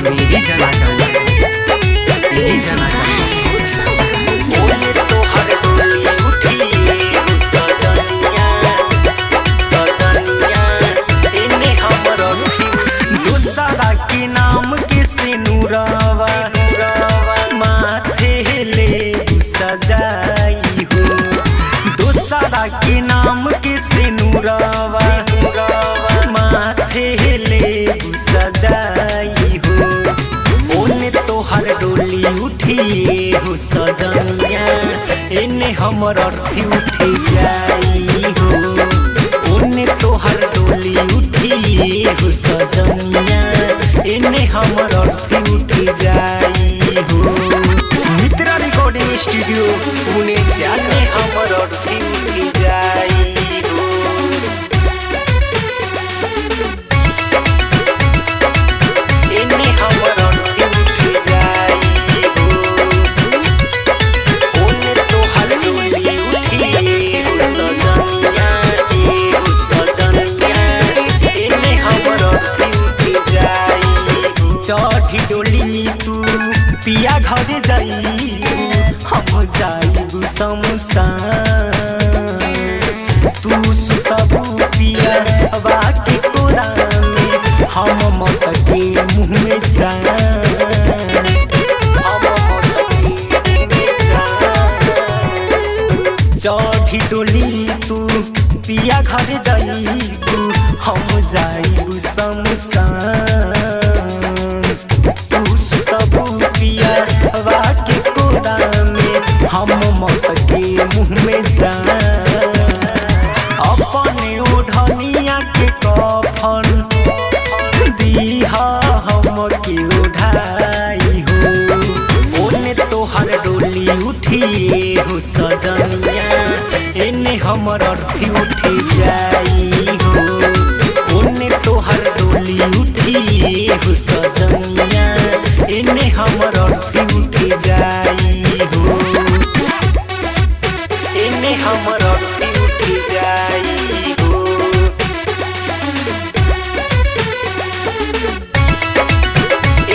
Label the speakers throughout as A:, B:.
A: मेरी जला जाऊंगा, तेरी जला जाऊंगा। दूसरा के नाम के सिनुरवा माथे ले सजाई हो, दूसरा के नाम के सिनुरवा माथे ले सजाई हो। ओने तोहर डोली उठिए हो सजनिया, एने हमर अर्थी उठी जाई हो। ओने तोहर डोली उठिए हो सजनिया, एने हमर अर्थी उठी जाई हो। मित्रा रिकॉर्डिंग स्टूडियो पुणे जाने हमर अर्थी उठी जाई हो। एने हमर अर्थी उठी जाई हो। ओने तोहर डोली उठिए हो सजनिया, हो सजनिया, एने हमर अर्थी उठी जाई हो। चढ़ी डोली तू पिया घर जाई, हम जाइबू शमशान। तू सुतबू पिया बाके कोरा में, हम मौत के मुँह में जान, हम मौत के मुँह में जान। चढ़ी डोली तू पिया घर जाइबू, हम जाइबू शमशान। तू सुतबू पिया बाके कोरा में, हम मौत के मुँह में जान। अपने ओढ़निया के कफन दीहा हम के ओढ़ाई हो। ओने तोहर डोली उठिए हो सजनिया, एने हमर अर्थी उठी जाई हो। ओने तोहर डोली उठिए हो सजनिया, एने हमर अर्थी उठी जाई हो। एने हमर अर्थी उठी जाई हो।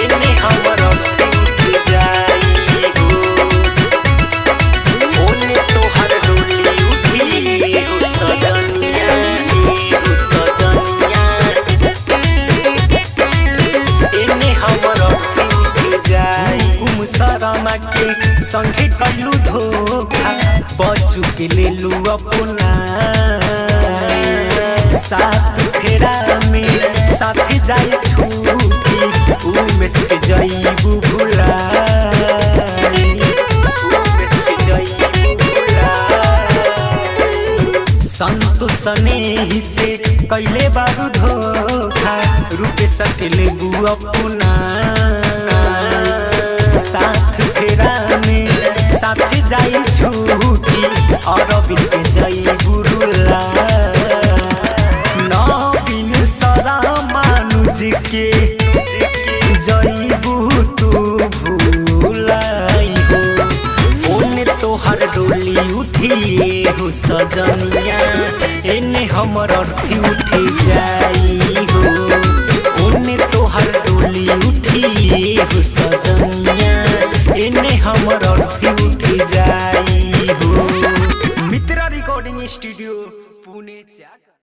A: एने हमर अर्थी उठी जाई हो। ओने तोहर डोली उठिए हो सजनिया, हो सजनिया, एने हमर अर्थी उठी जाई। शर्मा के संगे कलू धोखा, बच्चू के ले लू अपना साथ फेरा में साथ जाए छूटी। उमेश के जाइबू भुलाई, उमेश के जाइबू भुलाई। संतोष स्नेही से कैले बारू धोखा, रूपे सके लेबू अपना साथ फेरा में साथ जाई छूटी। और के जाइबू रुला, नवीन सरा मानुज के जाइबू तू भूलाई हो। ओने तोहर डोली उठिए हो सजनिया, एने हमर अर्थी उठी जाई हो। ओने तोहर डोली उठिए हो सजनिया, एने हमर अर्थी उठी जाई हो। मित्रा रिकॉर्डिंग स्टूडियो पुणे।